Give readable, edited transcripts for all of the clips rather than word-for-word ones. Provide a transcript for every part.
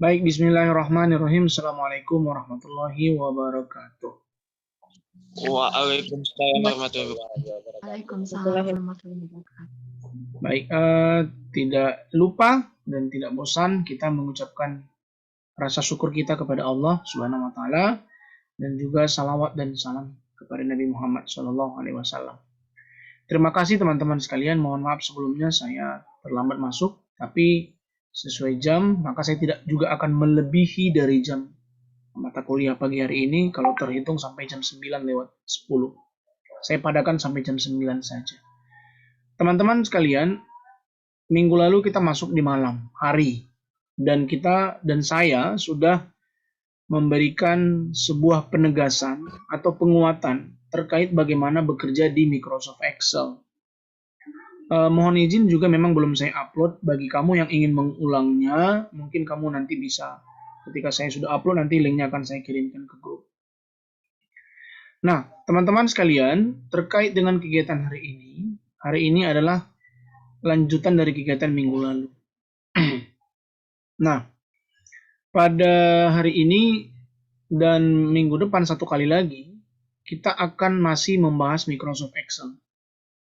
Baik, bismillahirrahmanirrahim. Assalamualaikum warahmatullahi wabarakatuh. Waalaikumsalam warahmatullahi wabarakatuh. Waalaikumsalam warahmatullahi wabarakatuh. Baik, tidak lupa dan tidak bosan kita mengucapkan rasa syukur kita kepada Allah Subhanahu wa taala dan juga salawat dan salam kepada Nabi Muhammad SAW. Terima kasih teman-teman sekalian. Mohon maaf sebelumnya saya terlambat masuk, tapi sesuai jam, maka saya tidak juga akan melebihi dari jam mata kuliah pagi hari ini kalau terhitung sampai jam 9:10. Saya padakan sampai jam 9 saja. Teman-teman sekalian, minggu lalu kita masuk di malam hari dan saya sudah memberikan sebuah penegasan atau penguatan terkait bagaimana bekerja di Microsoft Excel. Mohon izin juga memang belum saya upload. Bagi kamu yang ingin mengulangnya, mungkin kamu nanti bisa, ketika saya sudah upload, nanti linknya akan saya kirimkan ke grup. Nah, teman-teman sekalian, terkait dengan kegiatan hari ini adalah lanjutan dari kegiatan minggu lalu. Nah, pada hari ini dan minggu depan satu kali lagi, kita akan masih membahas Microsoft Excel.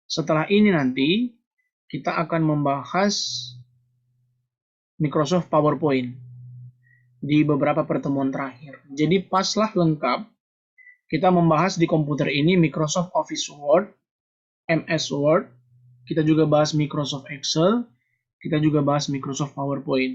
Setelah ini nanti, kita akan membahas Microsoft PowerPoint di beberapa pertemuan terakhir. Jadi paslah lengkap, kita membahas di komputer ini Microsoft Office Word, MS Word, kita juga bahas Microsoft Excel, kita juga bahas Microsoft PowerPoint.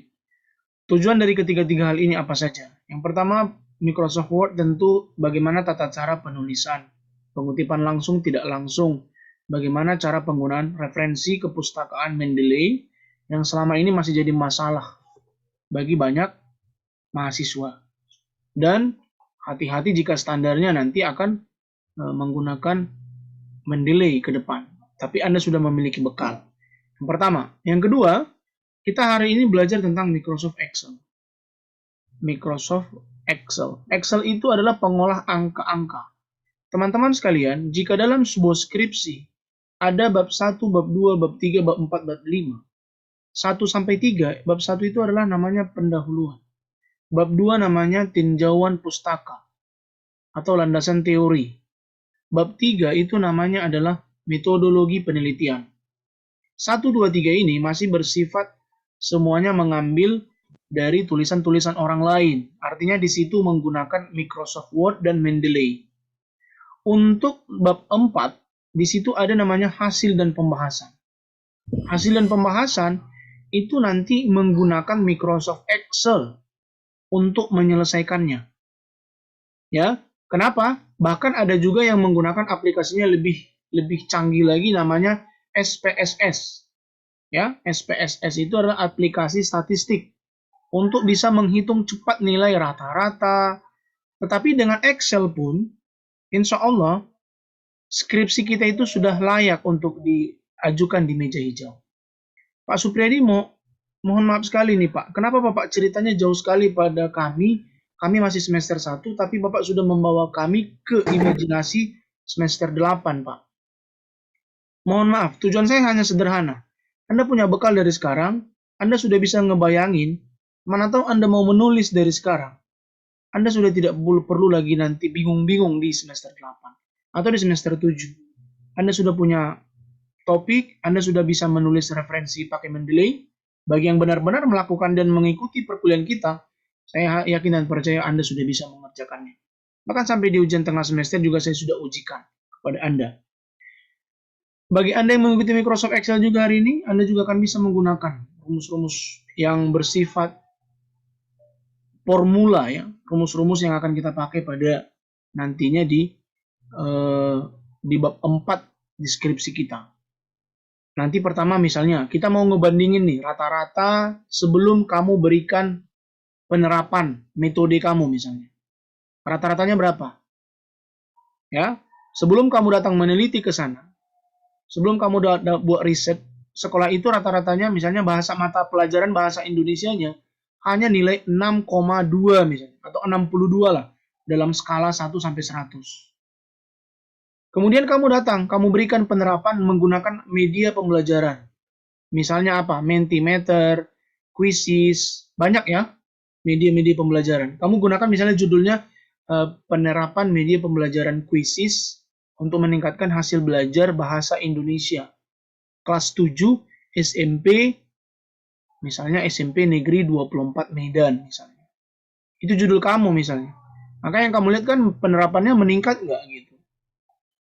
Tujuan dari ketiga-tiga hal ini apa saja? Yang pertama, Microsoft Word tentu bagaimana tata cara penulisan, pengutipan langsung tidak langsung, bagaimana cara penggunaan referensi kepustakaan Mendeley yang selama ini masih jadi masalah bagi banyak mahasiswa. Dan hati-hati jika standarnya nanti akan menggunakan Mendeley ke depan. Tapi Anda sudah memiliki bekal. Yang pertama. Yang kedua, kita hari ini belajar tentang Microsoft Excel. Microsoft Excel. Excel itu adalah pengolah angka-angka. Teman-teman sekalian, jika dalam sebuah skripsi ada bab 1, bab 2, bab 3, bab 4, bab 5. 1 sampai 3, bab 1 itu adalah namanya pendahuluan. Bab 2 namanya tinjauan pustaka atau landasan teori. Bab 3 itu namanya adalah metodologi penelitian. 1, 2, 3 ini masih bersifat semuanya mengambil dari tulisan-tulisan orang lain. Artinya di situ menggunakan Microsoft Word dan Mendeley. Untuk bab 4, di situ ada namanya hasil dan pembahasan. Hasil dan pembahasan itu nanti menggunakan Microsoft Excel untuk menyelesaikannya. Ya, kenapa? Bahkan ada juga yang menggunakan aplikasinya lebih canggih lagi namanya SPSS. Ya, SPSS itu adalah aplikasi statistik untuk bisa menghitung cepat nilai rata-rata. Tetapi dengan Excel pun, insya Allah skripsi kita itu sudah layak untuk diajukan di meja hijau. Pak Supriyadi, mohon maaf sekali nih Pak, kenapa Bapak ceritanya jauh sekali pada kami? Kami masih semester 1, tapi Bapak sudah membawa kami ke imajinasi semester 8, Pak. Mohon maaf, tujuan saya hanya sederhana. Anda punya bekal dari sekarang, Anda sudah bisa ngebayangin, mana tahu Anda mau menulis dari sekarang. Anda sudah tidak perlu lagi nanti bingung-bingung di semester 8 atau di semester 7. Anda sudah punya topik, Anda sudah bisa menulis referensi pakai Mendeley. Bagi yang benar-benar melakukan dan mengikuti perkuliahan kita, saya yakin dan percaya Anda sudah bisa mengerjakannya. Bahkan sampai di ujian tengah semester juga saya sudah ujikan kepada Anda. Bagi Anda yang mengikuti Microsoft Excel juga hari ini, Anda juga akan bisa menggunakan rumus-rumus yang bersifat formula, ya, rumus-rumus yang akan kita pakai pada nantinya di bab 4 deskripsi kita. Nanti pertama misalnya kita mau ngebandingin nih rata-rata sebelum kamu berikan penerapan metode kamu misalnya. Rata-ratanya berapa? Ya, sebelum kamu datang meneliti ke sana, sebelum kamu buat riset, sekolah itu rata-ratanya misalnya mata pelajaran bahasa Indonesianya hanya nilai 6,2 misalnya atau 62 lah dalam skala 1 sampai 100. Kemudian kamu datang, kamu berikan penerapan menggunakan media pembelajaran. Misalnya apa? Mentimeter, Quizzes, banyak ya. media-media pembelajaran. Kamu gunakan misalnya judulnya penerapan media pembelajaran Quizzes untuk meningkatkan hasil belajar bahasa Indonesia. Kelas 7 SMP, misalnya SMP Negeri 24 Medan misalnya. Itu judul kamu misalnya. Maka yang kamu lihat kan penerapannya meningkat nggak gitu.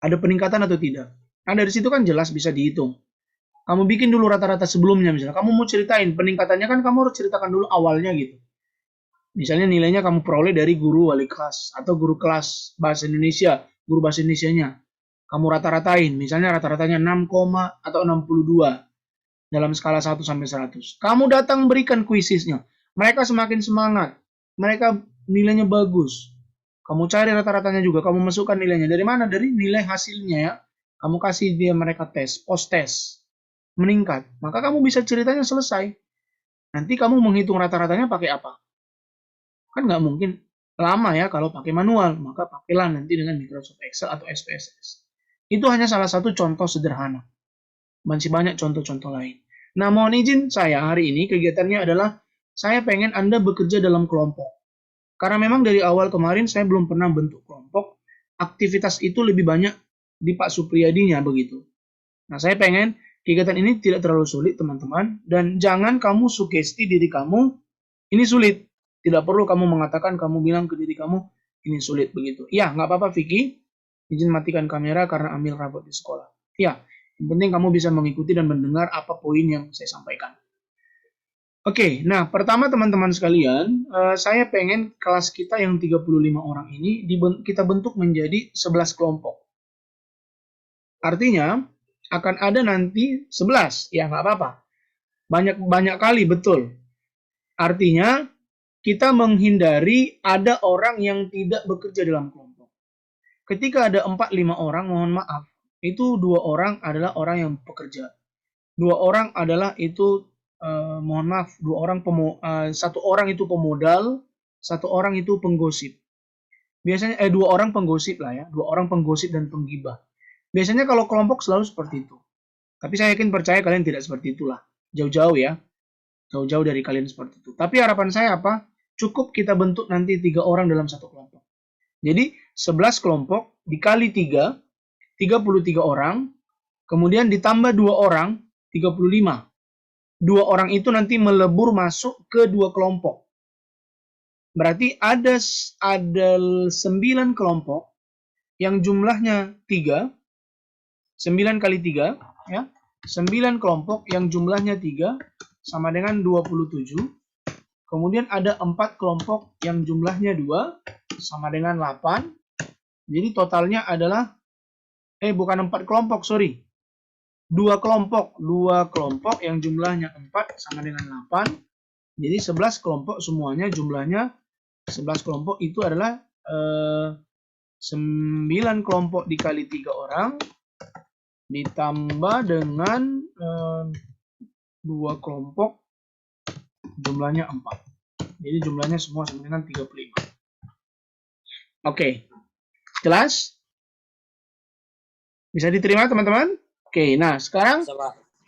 Ada peningkatan atau tidak. Nah dari situ kan jelas bisa dihitung. Kamu bikin dulu rata-rata sebelumnya misalnya. Kamu mau ceritain peningkatannya kan kamu harus ceritakan dulu awalnya gitu. Misalnya nilainya kamu peroleh dari guru wali kelas atau guru kelas bahasa Indonesia, guru bahasa Indonesianya. Kamu rata-ratain, misalnya rata-ratanya 6, atau 62 dalam skala 1 sampai 100. Kamu datang berikan kuisisnya. Mereka semakin semangat. Mereka nilainya bagus. Kamu cari rata-ratanya juga, kamu masukkan nilainya. Dari mana? Dari nilai hasilnya ya. Kamu kasih dia mereka tes, post tes. Meningkat. Maka kamu bisa ceritanya selesai. Nanti kamu menghitung rata-ratanya pakai apa? Kan nggak mungkin lama ya kalau pakai manual, maka pakailah nanti dengan Microsoft Excel atau SPSS. Itu hanya salah satu contoh sederhana. Masih banyak contoh-contoh lain. Nah, mohon izin saya hari ini kegiatannya adalah saya pengen Anda bekerja dalam kelompok. Karena memang dari awal kemarin saya belum pernah bentuk kelompok, aktivitas itu lebih banyak di Pak Supriyadinya begitu. Nah, saya pengen kegiatan ini tidak terlalu sulit teman-teman, dan jangan kamu sugesti diri kamu, ini sulit. Tidak perlu kamu mengatakan, kamu bilang ke diri kamu, ini sulit begitu. Ya, nggak apa-apa Vicky, izin matikan kamera karena ambil rapot di sekolah. Ya, yang penting kamu bisa mengikuti dan mendengar apa poin yang saya sampaikan. Oke, nah pertama teman-teman sekalian, saya pengen kelas kita yang 35 orang ini kita bentuk menjadi 11 kelompok. Artinya, akan ada nanti 11, ya nggak apa-apa. Banyak kali, betul. Artinya, kita menghindari ada orang yang tidak bekerja dalam kelompok. Ketika ada 4-5 orang, mohon maaf, itu 2 orang adalah orang yang bekerja. 2 orang adalah itu, mohon maaf, 1 orang itu pemodal, 1 orang itu penggosip. Biasanya 2 orang penggosip lah ya, 2 orang penggosip dan penggibah. Biasanya kalau kelompok selalu seperti itu. Tapi saya yakin percaya kalian tidak seperti itulah. Jauh-jauh ya. Jauh-jauh dari kalian seperti itu. Tapi harapan saya apa? Cukup kita bentuk nanti 3 orang dalam satu kelompok. Jadi 11 kelompok dikali 3, 33 orang. Kemudian ditambah 2 orang, 35. 2 orang itu nanti melebur masuk ke 2 kelompok. Berarti ada 9 kelompok yang jumlahnya 3. 9 kali 3 ya. 9 kelompok yang jumlahnya 3 sama dengan 27. Kemudian ada 4 kelompok yang jumlahnya 2 sama dengan 8. Jadi totalnya adalah bukan 4 kelompok, sorry. 2 kelompok yang jumlahnya 4 sama dengan 8. Jadi 11 kelompok semuanya jumlahnya 11 kelompok itu adalah 9 kelompok dikali 3 orang ditambah dengan 2 kelompok jumlahnya 4. Jadi jumlahnya semua sama dengan 35. Oke. Jelas? Bisa diterima teman-teman? Oke, nah sekarang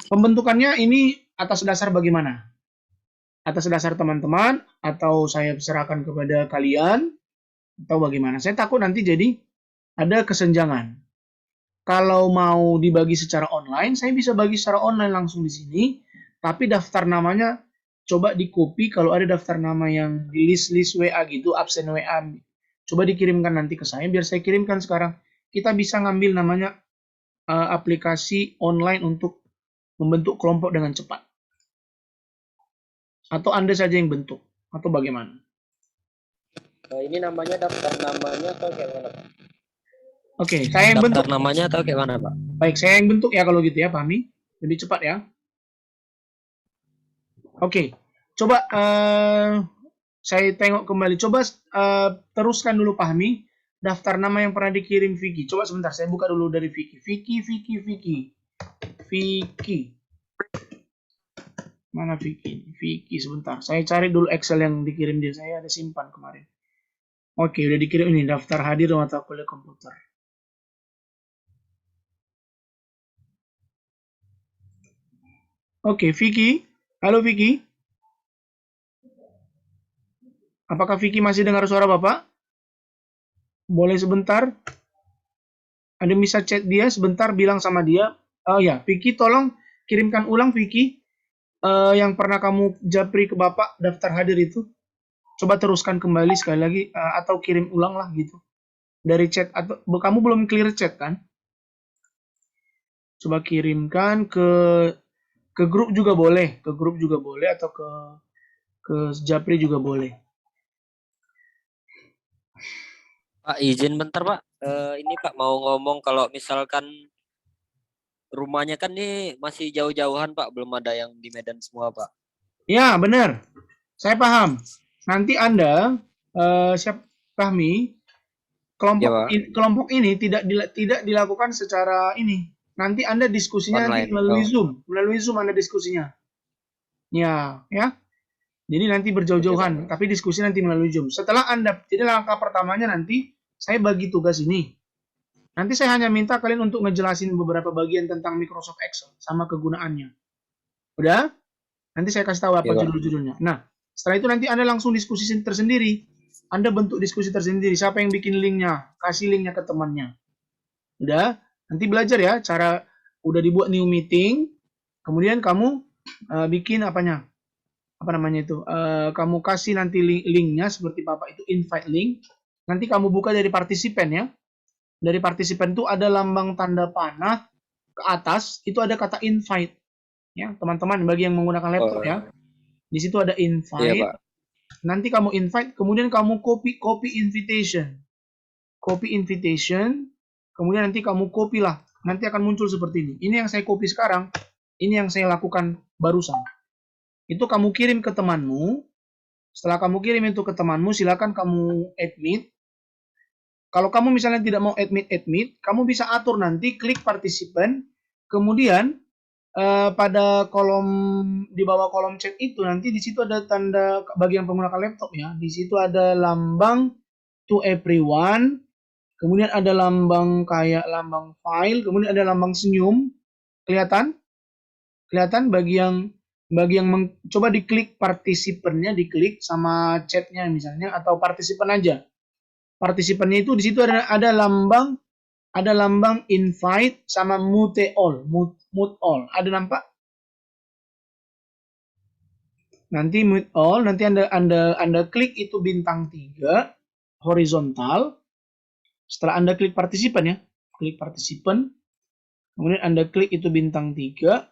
pembentukannya ini atas dasar bagaimana? Atas dasar teman-teman atau saya serahkan kepada kalian atau bagaimana? Saya takut nanti jadi ada kesenjangan. Kalau mau dibagi secara online, saya bisa bagi secara online langsung di sini, tapi daftar namanya coba di-copy kalau ada daftar nama yang di list WA gitu, absen WA. Coba dikirimkan nanti ke saya biar saya kirimkan sekarang. Kita bisa ngambil namanya aplikasi online untuk membentuk kelompok dengan cepat. Atau Anda saja yang bentuk atau bagaimana? Ini namanya daftar namanya atau kayak mana, Pak? Oke, saya yang bentuk. Daftar namanya atau kayak mana, Pak? Baik, saya yang bentuk ya kalau gitu ya, pahami? Lebih cepat ya. Oke, coba saya tengok kembali. Coba teruskan dulu pahami daftar nama yang pernah dikirim Vicky. Coba sebentar, saya buka dulu dari Vicky. Vicky. Mana Vicky? Vicky sebentar. Saya cari dulu Excel yang dikirim dia. Saya ada simpan kemarin. Oke, udah dikirim ini daftar hadir mata kuliah komputer. Oke, Vicky. Halo Vicky. Apakah Vicky masih dengar suara Bapak? Boleh sebentar? Ada bisa chat dia sebentar, bilang sama dia. Oh ya, Vicky tolong kirimkan ulang Vicky yang pernah kamu japri ke Bapak daftar hadir itu. Coba teruskan kembali sekali lagi atau kirim ulang lah gitu. Dari chat atau kamu belum clear chat kan? Coba kirimkan ke grup juga boleh, atau ke Japri juga boleh. Pak, izin bentar Pak. Ini Pak mau ngomong kalau misalkan rumahnya kan nih masih jauh-jauhan Pak, belum ada yang di Medan semua Pak. Ya, benar. Saya paham. Nanti Anda, siap Fahmi, Ya Pak, kelompok ini tidak dilakukan secara ini. Nanti Anda diskusinya nanti online. melalui Oh, Zoom. Melalui Zoom Anda diskusinya. Ya, ya. Jadi nanti oke Pak. berjauh-jauhan, tapi diskusi nanti melalui Zoom. Setelah Anda, jadi langkah pertamanya nanti saya bagi tugas ini. Nanti saya hanya minta kalian untuk ngejelasin beberapa bagian tentang Microsoft Excel sama kegunaannya. Udah? Nanti saya kasih tahu apa Ya Pak. judul-judulnya. Nah, setelah itu nanti Anda langsung diskusi tersendiri. Anda bentuk diskusi tersendiri. Siapa yang bikin linknya? Kasih linknya ke temannya. Udah? Nanti belajar ya cara udah dibuat new meeting. Kemudian kamu bikin apanya? Apa namanya itu? Kamu kasih nanti linknya seperti Bapak itu invite link. Nanti kamu buka dari partisipan ya. Dari partisipan itu ada lambang tanda panah ke atas itu ada kata invite ya teman-teman bagi yang menggunakan laptop Oh, ya di situ ada iya invite Pak. nanti kamu invite kemudian kamu copy invitation kemudian nanti kamu copy lah nanti akan muncul seperti ini yang saya copy sekarang ini yang saya lakukan barusan itu kamu kirim ke temanmu setelah kamu kirim itu ke temanmu silakan kamu admit. Kalau kamu misalnya tidak mau admit, kamu bisa atur nanti klik partisipan, kemudian pada kolom di bawah kolom chat itu nanti di situ ada tanda bagi yang menggunakan laptop ya. Di situ ada lambang to everyone, kemudian ada lambang kayak lambang file, kemudian ada lambang senyum. Kelihatan? Kelihatan bagi yang coba diklik partisipannya diklik sama chatnya misalnya atau partisipan aja. Partisipannya itu di situ ada lambang invite sama mute all. Ada nampak? Nanti mute all, nanti Anda klik itu bintang 3 horizontal. Setelah Anda klik partisipan ya. Klik partisipan. Kemudian Anda klik itu bintang 3.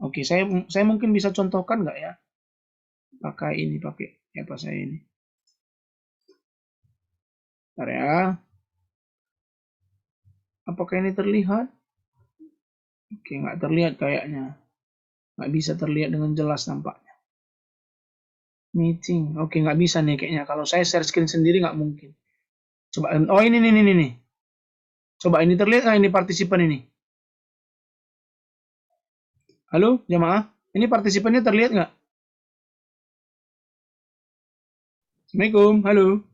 Oke, saya mungkin bisa contohkan nggak ya? Pakai apa saya ini? Bentar ya. Apakah ini terlihat? Oke, nggak terlihat kayaknya. Nggak bisa terlihat dengan jelas nampaknya. Meeting. Oke, nggak bisa nih kayaknya. Kalau saya share screen sendiri nggak mungkin. Coba, oh ini nih. Coba ini terlihat nggak ini partisipan ini? Halo, jamaah? Ini partisipannya terlihat nggak? Assalamualaikum, halo.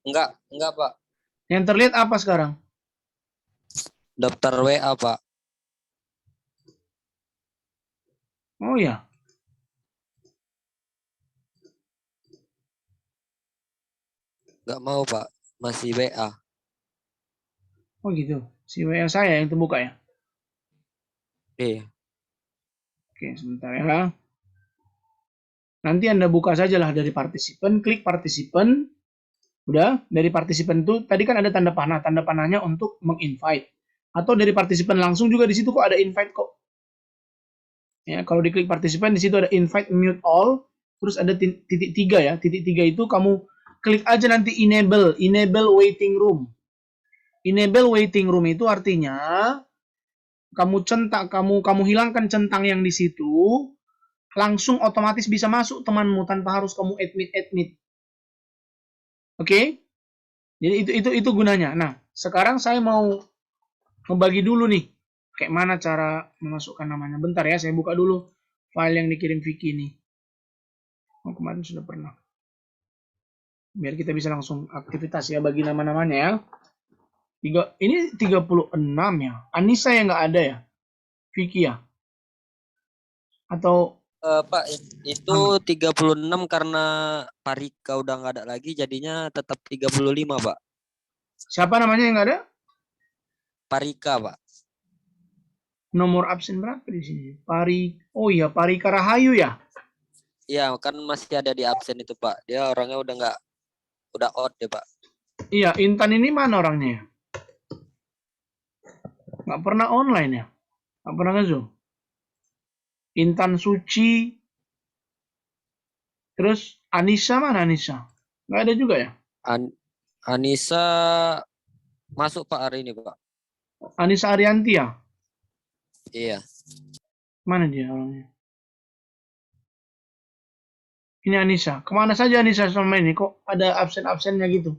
Enggak Pak. Yang terlihat apa sekarang? Daftar WA Pak. Oh ya, Enggak mau Pak. Masih WA. oh gitu. Si WA saya yang terbuka ya. Iya. Oke, sebentar ya. Nanti Anda buka sajalah dari partisipan, klik partisipan. Udah, dari partisipan itu tadi kan ada tanda panah. Tanda panahnya untuk menginvite. Atau dari partisipan langsung juga di situ kok ada invite kok. Ya, kalau diklik partisipan di situ ada invite mute all, terus ada titik 3 ya. Titik 3 itu kamu klik aja nanti enable waiting room. Enable waiting room itu artinya kamu hilangkan centang yang di situ, langsung otomatis bisa masuk temanmu tanpa harus kamu admit. Oke? Jadi itu gunanya. Nah, sekarang saya mau membagi dulu nih kayak mana cara memasukkan namanya. Bentar ya, saya buka dulu file yang dikirim Vicky ini. Oh, kemarin sudah pernah. Biar kita bisa langsung aktivitas ya bagi nama-namanya ya. Ini 36 ya. Anissa yang nggak ada ya? Vicky ya? Atau Pak, itu 36 karena Parika udah nggak ada lagi, jadinya tetap 35, Pak. Siapa namanya yang nggak ada? Parika, Pak. Nomor absen berapa di sini? Oh iya, Parika Rahayu ya? Iya, kan masih ada di absen itu, Pak. Dia orangnya udah out deh, Pak. Iya, Intan ini mana orangnya ya? Nggak pernah online ya? Nggak pernah nge-zoom? Intan Suci. Terus Anissa mana Anissa? Nggak ada juga ya? Anissa masuk, Pak, hari ini, Pak. Anissa Arianti ya? Iya. Mana dia orangnya? Ini Anissa. Kemana saja Anissa selama ini? Kok ada absen-absennya gitu?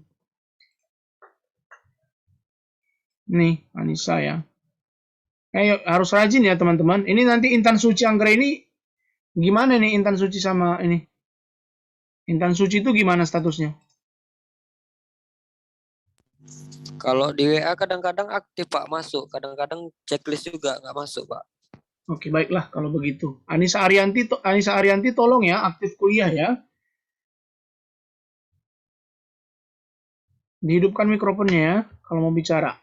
Nih, Anissa ya. Ayo, harus rajin ya teman-teman. Ini nanti Intan Suci Anggra ini gimana nih Intan Suci sama ini? Intan Suci itu gimana statusnya? Kalau di WA kadang-kadang aktif, Pak, masuk. Kadang-kadang checklist juga nggak masuk, Pak. Oke, baiklah kalau begitu. Anissa Arianti tolong ya aktif kuliah ya. Dihidupkan mikrofonnya ya kalau mau bicara.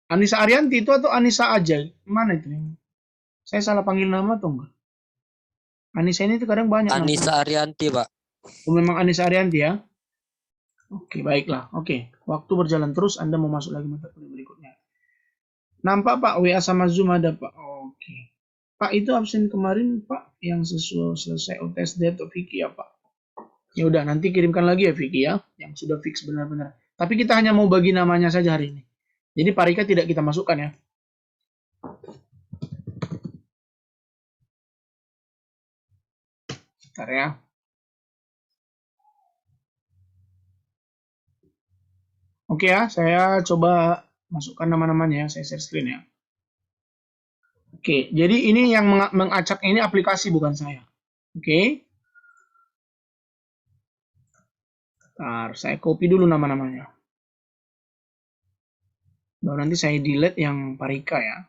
Anissa Arianti itu atau Anissa aja? Mana itu? Saya salah panggil nama atau enggak? Anissa ini kadang banyak nama. Anissa Arianti, Pak. Oh, memang Anissa Arianti ya? Oke, baiklah. Oke, waktu berjalan terus, Anda mau masuk lagi mata kuliah berikutnya. Nampak Pak, WA sama Zoom ada Pak. Oke. Pak, itu absen kemarin Pak yang selesai UTSD atau Vicky ya Pak? Ya udah, nanti kirimkan lagi ya Vicky ya, yang sudah fix benar-benar. Tapi kita hanya mau bagi namanya saja hari ini. Jadi Pak Rika tidak kita masukkan ya. Bentar ya. Oke ya, saya coba masukkan nama-namanya ya, saya share screen ya. Oke, jadi ini yang mengacak ini aplikasi bukan saya. Oke. Bentar, saya copy dulu nama-namanya. Baru nanti saya delete yang Parika ya.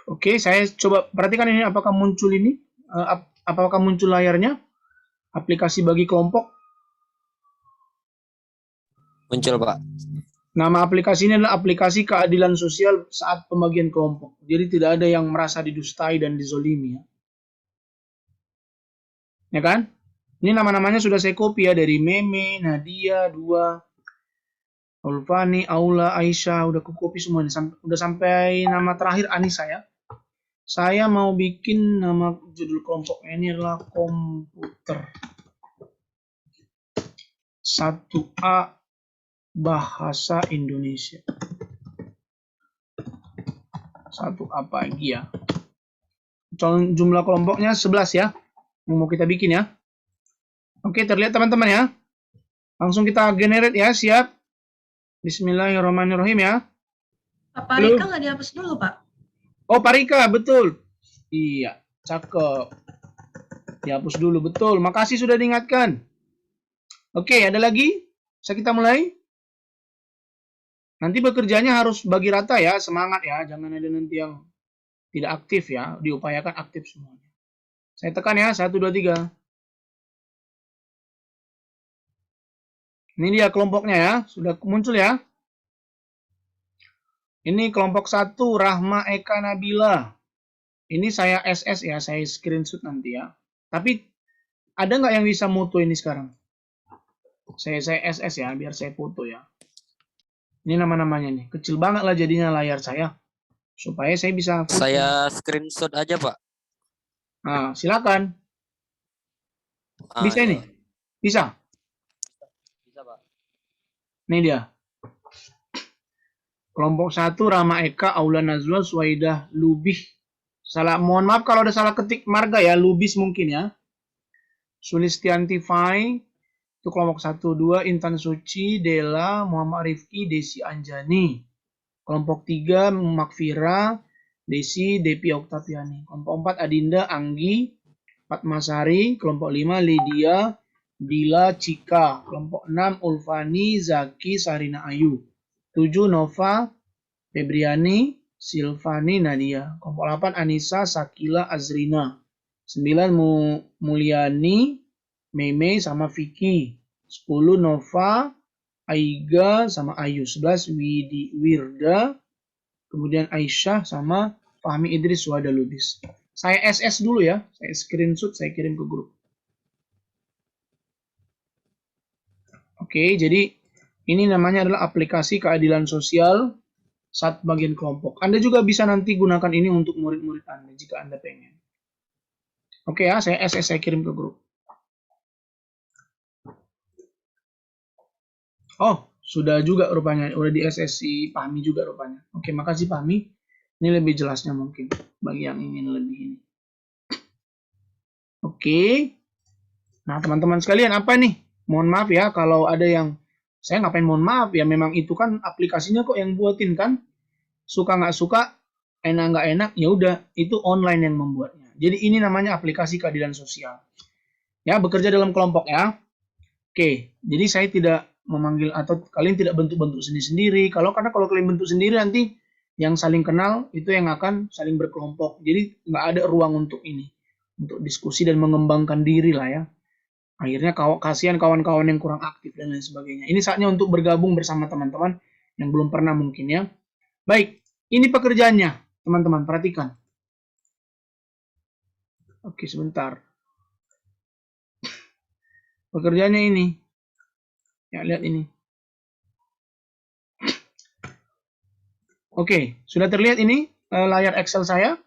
Oke, saya coba perhatikan ini apakah muncul ini, apakah muncul layarnya, aplikasi bagi kelompok. Muncul, Pak. Nama aplikasi ini adalah aplikasi keadilan sosial saat pembagian kelompok. Jadi tidak ada yang merasa didustai dan dizolimi ya. Ya kan? Ini nama-namanya sudah saya copy ya dari Meme, Nadia, Dua, Ulfani, Aula, Aisyah, udah aku copy semua nih. Udah sampai nama terakhir Anissa ya. Saya mau bikin nama judul kelompok ini adalah komputer 1A Bahasa Indonesia. 1A pagi ya. Jumlah kelompoknya 11 ya. Yang mau kita bikin ya. Oke, terlihat teman-teman ya. Langsung kita generate ya, siap. Bismillahirrahmanirrahim ya. Pak Parika nggak dihapus dulu, Pak? Oh, Parika, betul. Iya, cakep. Dihapus dulu, betul. Makasih sudah diingatkan. Oke, ada lagi? Bisa kita mulai? Nanti bekerjanya harus bagi rata ya, semangat ya. Jangan ada nanti yang tidak aktif ya. Diupayakan aktif semuanya. Saya tekan ya, 1, 2, 3. Ini dia kelompoknya ya, sudah muncul ya. Ini kelompok 1, Rahma Eka Nabila. Ini saya SS ya, saya screenshot nanti ya. Tapi ada nggak yang bisa foto ini sekarang? Saya SS ya, biar saya foto ya. Ini nama-namanya nih, kecil banget lah jadinya layar saya. Supaya saya bisa foto. Saya screenshot aja, Pak. Nah, silakan. Bisa ini? Bisa? Bisa, Pak. Ini dia. Kelompok 1, Rama Eka, Aula Nazwa, Suwaidah, Lubih. Mohon maaf kalau ada salah ketik marga ya, Lubis mungkin ya. Sulistianti Fai, itu kelompok 1, 2, Intan Suci, Dela, Muhammad Rifki, Desi Anjani. Kelompok 3, Makfira, Desi, Depi Oktaviani. Kelompok 4, Adinda, Anggi, Fatmasari. Kelompok 5, Lydia, Dila, Cika. Kelompok 6, Ulfani, Zaki, Sarina Ayu. 7 Nova, Febriani, Silvani, Nadia. Kelompok 8 Anissa, Sakila, Azrina. 9 Mulyani, Meme sama Vicky. 10 Nova, Aiga sama Ayu. 11 Wirda, kemudian Aisyah sama Fahmi Idris Wada Lubis. Saya SS dulu ya, saya screenshot, saya kirim ke grup. Oke, jadi ini namanya adalah aplikasi keadilan sosial saat bagian kelompok. Anda juga bisa nanti gunakan ini untuk murid-murid Anda jika Anda pengen. Oke ya, saya SS, saya kirim ke grup. Oh, sudah juga rupanya, udah di SS si Fahmi juga rupanya. Oke, makasih Fahmi. Ini lebih jelasnya mungkin bagi yang ingin lebih ini. Oke. Nah, teman-teman sekalian, apa nih? Mohon maaf ya kalau ada yang saya ngapain mohon maaf ya, memang itu kan aplikasinya kok yang buatin kan. Suka nggak suka, enak nggak enak, ya udah itu online yang membuatnya. Jadi ini namanya aplikasi keadilan sosial. Ya, bekerja dalam kelompok ya. Oke, jadi saya tidak memanggil atau kalian tidak bentuk-bentuk sendiri-sendiri. Karena kalau kalian bentuk sendiri nanti yang saling kenal itu yang akan saling berkelompok. Jadi nggak ada ruang untuk ini, untuk diskusi dan mengembangkan diri lah ya. Akhirnya kasihan kawan-kawan yang kurang aktif dan lain sebagainya. Ini saatnya untuk bergabung bersama teman-teman yang belum pernah mungkin ya. Baik, ini pekerjaannya teman-teman, perhatikan. Oke, sebentar. Pekerjaannya ini. Ya, lihat ini. Oke, sudah terlihat ini layar Excel saya?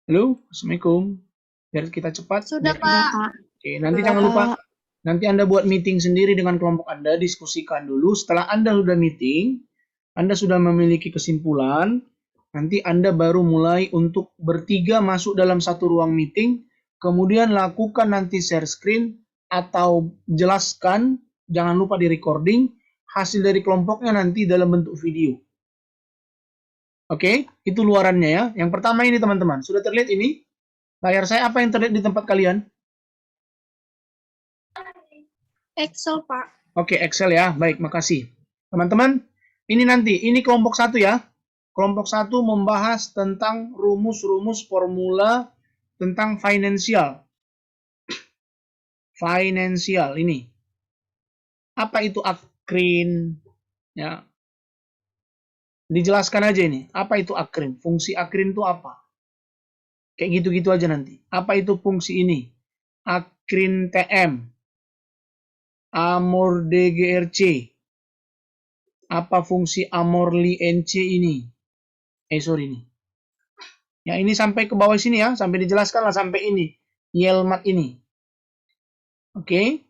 Halo, Assalamualaikum. Biar kita cepat. Sudah, Pak. Oke, nanti jangan lupa. Nanti Anda buat meeting sendiri dengan kelompok Anda, diskusikan dulu. Setelah Anda sudah meeting, Anda sudah memiliki kesimpulan, nanti Anda baru mulai untuk bertiga masuk dalam satu ruang meeting, kemudian lakukan nanti share screen atau jelaskan, jangan lupa di recording, hasil dari kelompoknya nanti dalam bentuk video. Oke, itu luarannya ya. Yang pertama ini teman-teman, sudah terlihat ini? Layar saya apa yang terlihat di tempat kalian? Excel, Pak. Oke, Excel ya. Baik, makasih. Teman-teman, ini kelompok 1 ya. Kelompok 1 membahas tentang rumus-rumus formula tentang finansial. Finansial ini. Apa itu akrin? Ya. Dijelaskan aja ini. Apa itu akrin? Fungsi akrin itu apa? Kayak gitu-gitu aja nanti. Apa itu fungsi ini? Akrin TM. Amor DGRC. Apa fungsi Amorli NC ini? Sorry nih. Ya, ini sampai ke bawah sini ya. Sampai dijelaskan lah sampai ini. Yelmat ini. Oke.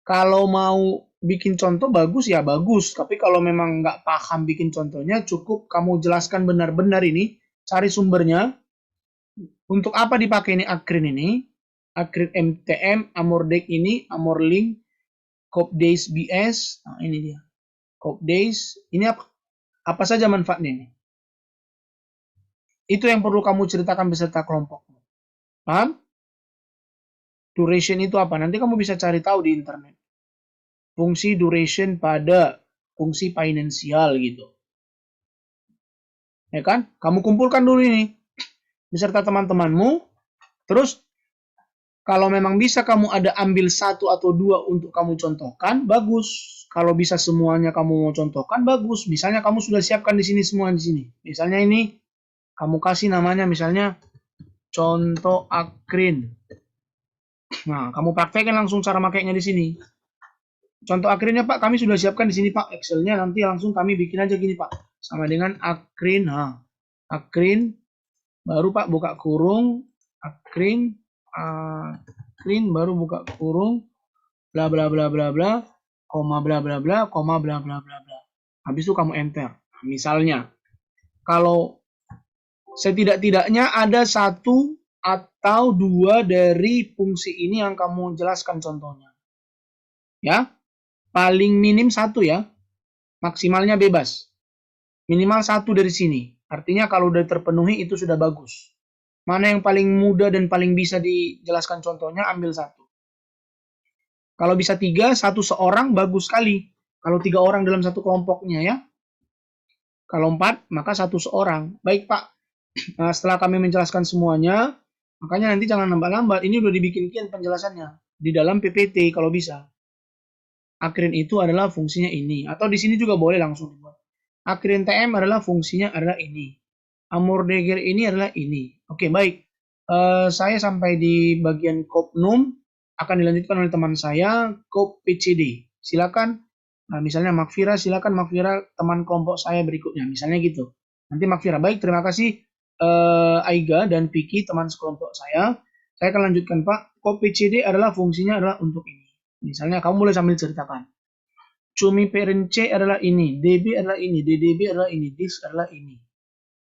Kalau mau bikin contoh bagus ya bagus. Tapi kalau memang nggak paham bikin contohnya, cukup kamu jelaskan benar-benar ini. Cari sumbernya. Untuk apa dipakai ini akrin ini? Akrin MTM, Amordek ini, Amorlink, Copdays BS. Nah, ini dia. Copdays. Ini apa? Apa saja manfaatnya ini? Itu yang perlu kamu ceritakan beserta kelompokmu. Paham? Duration itu apa? Nanti kamu bisa cari tahu di internet. Fungsi duration pada fungsi finansial gitu. Ya kan? Kamu kumpulkan dulu ini beserta teman-temanmu. Terus kalau memang bisa kamu ada ambil 1 atau 2 untuk kamu contohkan, bagus. Kalau bisa semuanya kamu mau contohkan, bagus. Misalnya kamu sudah siapkan di sini semua di sini. Misalnya ini kamu kasih namanya misalnya contoh akrin. Nah, kamu praktekkan langsung cara makainya di sini. Contoh akrinnya Pak, kami sudah siapkan di sini Pak. Excelnya nanti langsung kami bikin aja gini Pak. Sama dengan akrin. Nah, akrin baru Pak buka kurung akrin baru buka kurung bla bla bla bla bla koma bla bla bla koma bla bla bla bla. Habis itu kamu enter. Nah, misalnya kalau setidak-tidaknya ada 1 atau 2 dari fungsi ini yang kamu jelaskan contohnya. Ya. Paling minim 1 ya. Maksimalnya bebas. Minimal 1 dari sini. Artinya kalau udah terpenuhi itu sudah bagus. Mana yang paling mudah dan paling bisa dijelaskan contohnya, ambil 1. Kalau bisa 3, 1 seorang bagus sekali. Kalau 3 orang dalam satu kelompoknya ya. Kalau 4, maka 1 seorang. Baik Pak, nah, setelah kami menjelaskan semuanya, makanya nanti jangan lambat-lambat. Ini udah dibikin penjelasannya di dalam PPT kalau bisa. Akrin itu adalah fungsinya ini. Atau di sini juga boleh langsung dibuat. Akrin TM adalah fungsinya adalah ini. Amordeger ini adalah ini. Oke, baik. Saya sampai di bagian Kopnum, akan dilanjutkan oleh teman saya, Kop PCD. Silakan. Nah, misalnya Makfira, silakan Makfira teman kelompok saya berikutnya. Misalnya gitu. Nanti Makfira. Baik, terima kasih Aiga dan Piki teman sekelompok saya. Saya akan lanjutkan Pak. Kop PCD adalah fungsinya adalah untuk ini. Misalnya kamu boleh sambil ceritakan. Cumi parent C adalah ini, DB adalah ini, DDB adalah ini, disk adalah ini.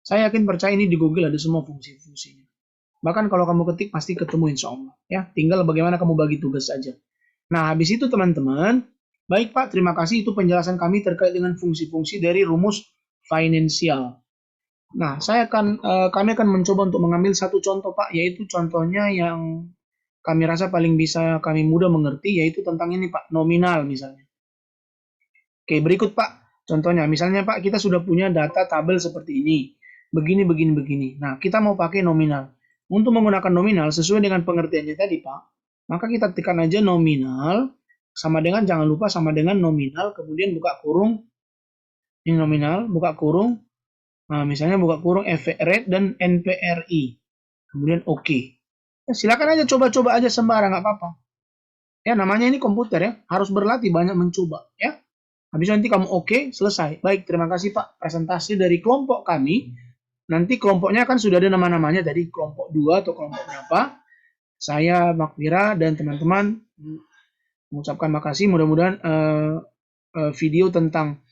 Saya yakin percaya ini di Google ada semua fungsi-fungsinya. Bahkan kalau kamu ketik pasti ketemu insya Allah. Ya, tinggal bagaimana kamu bagi tugas saja. Nah, habis itu teman-teman, baik Pak, terima kasih itu penjelasan kami terkait dengan fungsi-fungsi dari rumus finansial. Nah, kami akan mencoba untuk mengambil satu contoh Pak, yaitu contohnya yang kami rasa paling bisa kami mudah mengerti, yaitu tentang ini Pak, nominal misalnya. Oke, berikut Pak, contohnya. Misalnya Pak, kita sudah punya data tabel seperti ini. Begini, begini, begini. Nah, kita mau pakai nominal. Untuk menggunakan nominal, sesuai dengan pengertiannya tadi Pak, maka kita tekan aja nominal, sama dengan, jangan lupa sama dengan nominal, kemudian buka kurung, ini nominal, buka kurung, nah misalnya buka kurung rate dan NPRI. Kemudian oke. Ya, silakan aja coba-coba aja sembarang, nggak apa-apa. Ya namanya ini komputer ya, harus berlatih banyak mencoba ya. Habis nanti kamu oke, selesai. Baik, terima kasih Pak. Presentasi dari kelompok kami. Nanti kelompoknya kan sudah ada nama-namanya tadi, kelompok 2 atau kelompok berapa. Saya Makfira dan teman-teman mengucapkan makasih. Mudah-mudahan video tentang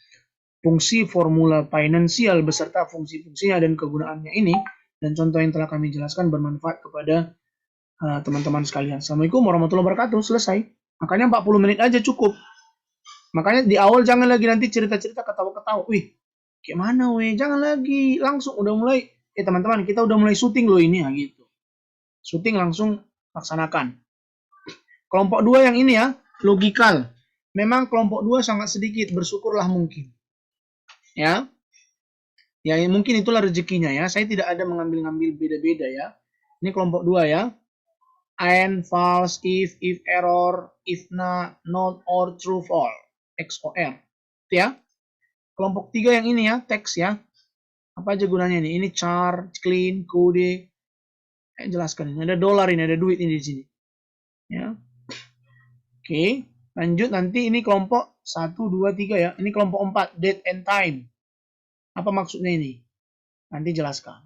fungsi formula finansial beserta fungsi-fungsinya dan kegunaannya ini dan contoh yang telah kami jelaskan bermanfaat kepada teman-teman sekalian. Assalamualaikum warahmatullahi wabarakatuh. Selesai. Makanya 40 menit aja cukup. Makanya di awal jangan lagi nanti cerita-cerita ketawa-ketawa. Wih, gimana weh? Jangan lagi. Langsung udah mulai. Teman-teman, kita udah mulai syuting loh ini ya gitu. Syuting langsung laksanakan. Kelompok 2 yang ini ya, logikal. Memang kelompok 2 sangat sedikit, bersyukurlah mungkin. Ya. Ya mungkin itulah rezekinya ya. Saya tidak ada mengambil-ngambil beda-beda ya. Ini kelompok 2 ya. And, false, if error, if not, or true, false. XOR. Itu ya. Kelompok 3 yang ini ya, teks ya. Apa aja gunanya ini? Ini char, clean, kode. Jelaskan ini. Ada dolar ini, ada duit ini di sini. Ya. Oke, lanjut nanti ini kelompok 1, 2, 3 ya. Ini kelompok 4, date and time. Apa maksudnya ini? Nanti jelaskan.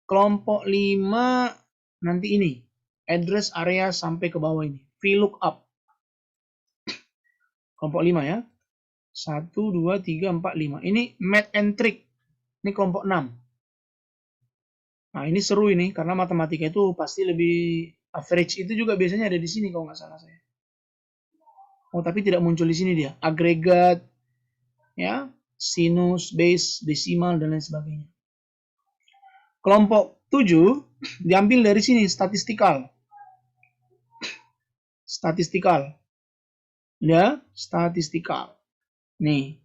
Kelompok 5 nanti ini. Address area sampai ke bawah ini. VLOOKUP. Kelompok 5 ya. 1, 2, 3, 4, 5. Ini math and trick. Ini kelompok 6. Nah ini seru ini. Karena matematika itu pasti lebih average. Itu juga biasanya ada di sini kalau nggak salah saya. Oh tapi tidak muncul di sini dia. Agregat. Ya. Sinus, base, desimal, dan lain sebagainya. Kelompok 7 diambil dari sini. Statistikal. Statistikal. Ya, statistikal. Nih,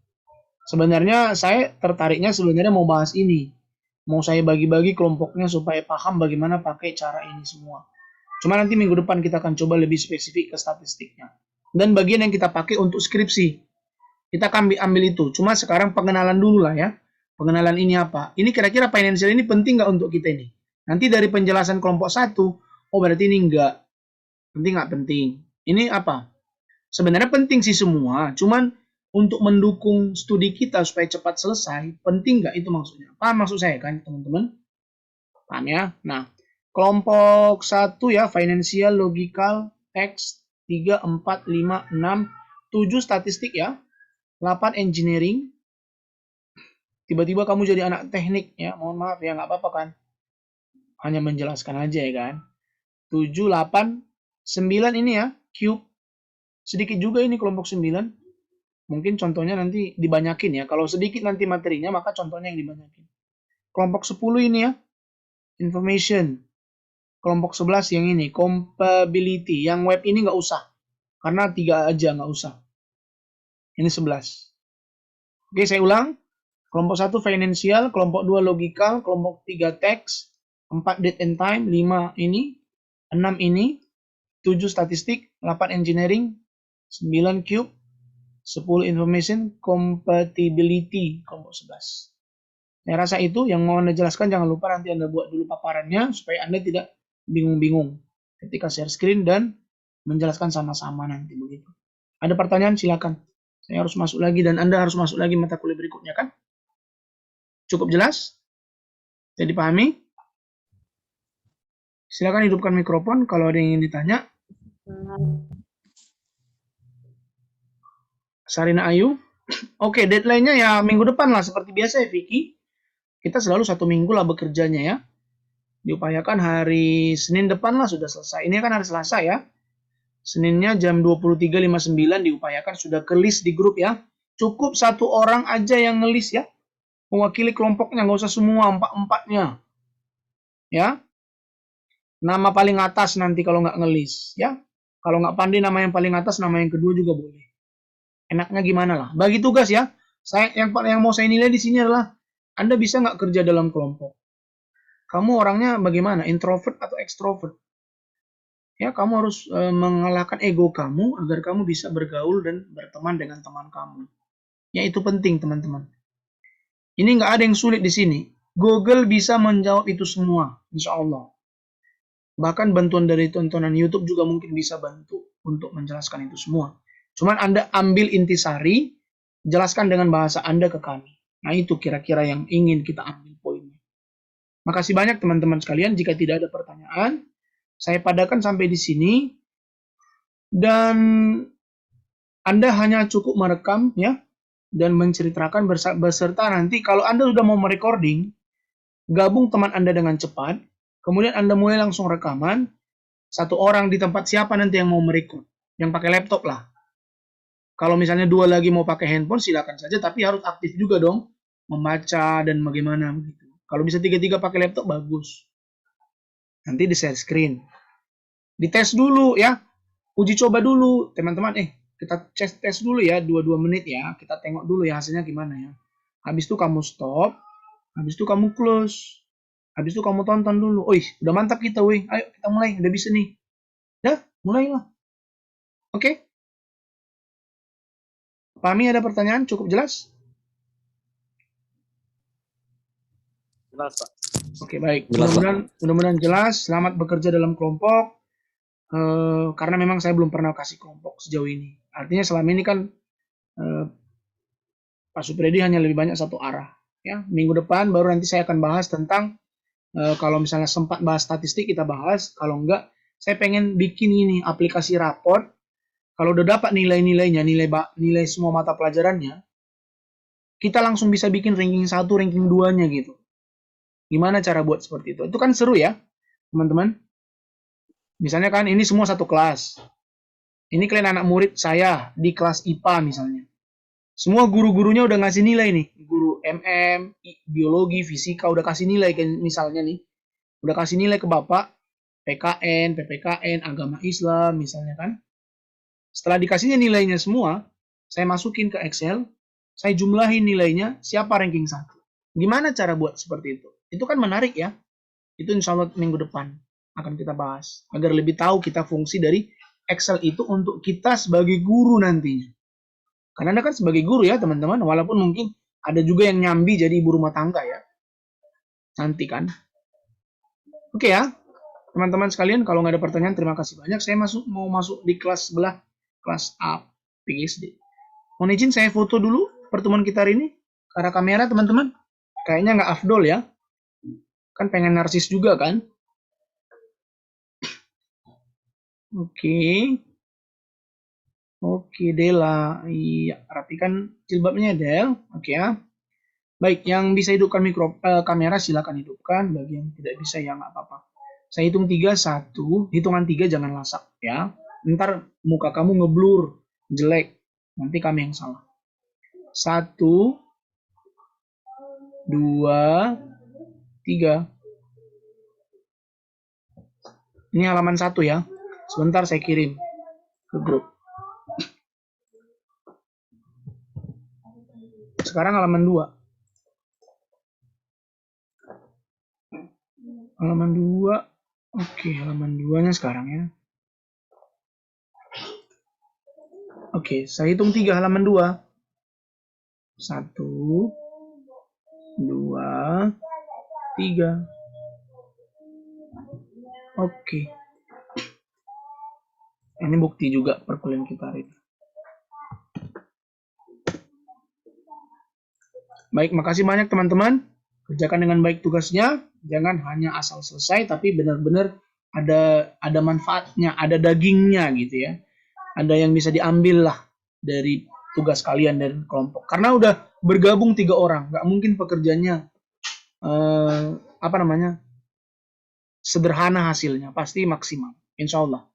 sebenarnya saya tertariknya sebenarnya mau bahas ini. Mau saya bagi-bagi kelompoknya supaya paham bagaimana pakai cara ini semua. Cuma nanti minggu depan kita akan coba lebih spesifik ke statistiknya. Dan bagian yang kita pakai untuk skripsi. Kita akan ambil itu. Cuma sekarang pengenalan dulu lah ya. Pengenalan ini apa? Ini kira-kira financial ini penting nggak untuk kita ini? Nanti dari penjelasan kelompok 1, oh berarti ini enggak. Penting nggak penting. Ini apa? Sebenarnya penting sih semua. Cuman untuk mendukung studi kita supaya cepat selesai, penting nggak itu maksudnya? Paham maksud saya kan teman-teman? Paham ya? Nah, kelompok 1 ya, financial, logical, text, 3, 4, 5, 6, 7 statistik ya, 8 engineering. Tiba-tiba kamu jadi anak teknik ya, mohon maaf ya, nggak apa-apa kan? Hanya menjelaskan aja ya kan? 7, 8, 9 ini ya, cube. Sedikit juga ini kelompok 9. Mungkin contohnya nanti dibanyakin ya. Kalau sedikit nanti materinya, maka contohnya yang dibanyakin. Kelompok 10 ini ya, information. Kelompok 11 yang ini, compatibility. Yang web ini nggak usah. Karena 3 aja nggak usah. Ini 11. Oke, saya ulang. Kelompok 1 financial, kelompok 2 logical, kelompok 3 teks, 4 date and time, 5 ini, 6 ini, 7 statistik, 8 engineering, 9 cube, 10 information compatibility, kelompok 11. Saya rasa itu yang mau Anda jelaskan, jangan lupa nanti Anda buat dulu paparannya supaya Anda tidak bingung-bingung ketika share screen dan menjelaskan sama-sama nanti begitu. Ada pertanyaan silakan. Saya harus masuk lagi dan Anda harus masuk lagi mata kuliah berikutnya kan? Cukup jelas? Jadi pahami? Silakan hidupkan mikrofon kalau ada yang ingin ditanya. Sarina Ayu. Oke, deadline-nya ya minggu depan lah seperti biasa ya Vicky. Kita selalu 1 minggu lah bekerjanya ya. Diupayakan hari Senin depan lah sudah selesai. Ini kan hari Selasa ya. Seninnya jam 23.59 diupayakan sudah ke list di grup ya. Cukup 1 orang aja yang ngelis ya. Mewakili kelompoknya, nggak usah semua, 4-4-nya. Ya. Nama paling atas nanti kalau nggak ngelis ya. Kalau nggak pandai nama yang paling atas, nama yang kedua juga boleh. Enaknya gimana lah. Bagi tugas ya. Yang mau saya nilai di sini adalah Anda bisa nggak kerja dalam kelompok. Kamu orangnya bagaimana? Introvert atau extrovert? Ya, kamu harus mengalahkan ego kamu agar kamu bisa bergaul dan berteman dengan teman kamu. Ya, itu penting, teman-teman. Ini nggak ada yang sulit di sini. Google bisa menjawab itu semua, insya Allah. Bahkan bantuan dari tontonan YouTube juga mungkin bisa bantu untuk menjelaskan itu semua. Cuman Anda ambil intisari, jelaskan dengan bahasa Anda ke kami. Nah, itu kira-kira yang ingin kita ambil poinnya. Makasih banyak teman-teman sekalian. Jika tidak ada pertanyaan, saya padakan sampai di sini. Dan Anda hanya cukup merekam ya dan menceritakan beserta nanti kalau Anda sudah mau merecording, gabung teman Anda dengan cepat, kemudian Anda mulai langsung rekaman, 1 orang di tempat siapa nanti yang mau merekod, yang pakai laptop lah. Kalau misalnya 2 lagi mau pakai handphone, silakan saja, tapi harus aktif juga dong, membaca dan bagaimana begitu. Kalau bisa 3-3 pakai laptop, bagus. Nanti di share screen. Dites dulu ya, uji coba dulu, teman-teman, kita tes dulu ya, 2 menit ya. Kita tengok dulu ya hasilnya gimana ya. Habis itu kamu stop, habis itu kamu close. Habis itu kamu tonton dulu. Udah mantap kita, wih. Ayo kita mulai, udah bisa nih. Dah, mulailah. Oke? Pahami ada pertanyaan? Cukup jelas? Jelas, Pak. Oke, baik. Jelas, Mudah-mudahan jelas. Selamat bekerja dalam kelompok. Karena memang saya belum pernah kasih kelompok sejauh ini. Artinya selama ini kan Pak Supredi hanya lebih banyak 1 arah. Ya, minggu depan baru nanti saya akan bahas tentang kalau misalnya sempat bahas statistik kita bahas. Kalau enggak, saya pengen bikin ini aplikasi raport. Kalau udah dapat nilai-nilainya, nilai semua mata pelajarannya, kita langsung bisa bikin ranking 1, ranking 2-nya gitu. Gimana cara buat seperti itu? Itu kan seru ya, teman-teman. Misalnya kan ini semua 1 kelas. Ini kalian anak murid saya di kelas IPA misalnya. Semua guru-gurunya udah ngasih nilai nih. Guru MM, biologi, fisika udah kasih nilai kan misalnya nih. Udah kasih nilai ke Bapak, PKN, PPKN, agama Islam misalnya kan. Setelah dikasihnya nilainya semua, saya masukin ke Excel, saya jumlahin nilainya, siapa ranking 1. Gimana cara buat seperti itu? Itu kan menarik ya. Itu insya Allah minggu depan akan kita bahas. Agar lebih tahu kita fungsi dari Excel itu untuk kita sebagai guru nantinya. Karena Anda kan sebagai guru ya teman-teman, walaupun mungkin ada juga yang nyambi jadi ibu rumah tangga ya. Nanti kan. Oke ya, teman-teman sekalian, kalau nggak ada pertanyaan, terima kasih banyak. Saya mau masuk di kelas sebelah, kelas A, PhD. Mohon izin saya foto dulu pertemuan kita hari ini. Karena kamera teman-teman, kayaknya nggak afdol ya. Kan pengen narsis juga kan. Oke. Oke, Dela. Iya, rapikan jilbabnya, Del. Oke ya. Baik, yang bisa hidupkan kamera silakan hidupkan. Bagi yang tidak bisa ya nggak apa-apa. Saya hitung 3, 1. Hitungan 3 jangan lasak ya. Ntar muka kamu ngeblur, jelek. Nanti kami yang salah. 1, 2, 3. Ini halaman 1 ya. Sebentar saya kirim ke grup. Sekarang halaman 2. Halaman 2. Oke, halaman 2-nya sekarang ya. Oke, saya hitung 3 halaman 2. 1, 2, 3. Oke. Ini bukti juga perkuliahan kita hari ini. Baik, makasih banyak teman-teman. Kerjakan dengan baik tugasnya. Jangan hanya asal selesai, tapi benar-benar ada manfaatnya, ada dagingnya gitu ya. Ada yang bisa diambil lah dari tugas kalian dari kelompok. Karena udah bergabung 3 orang, nggak mungkin pekerjaannya sederhana hasilnya, pasti maksimal, insya Allah.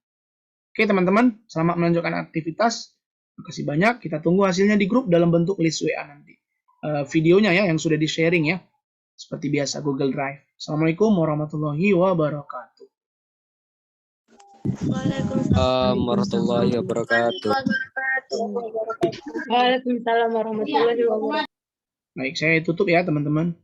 Oke teman-teman, selamat melanjutkan aktivitas. Terima kasih banyak. Kita tunggu hasilnya di grup dalam bentuk list WA nanti. Videonya ya yang sudah di-sharing ya. Seperti biasa Google Drive. Assalamualaikum warahmatullahi wabarakatuh. Warahmatullahi wabarakatuh. Waalaikumsalam warahmatullahi wabarakatuh. Baik, saya tutup ya teman-teman.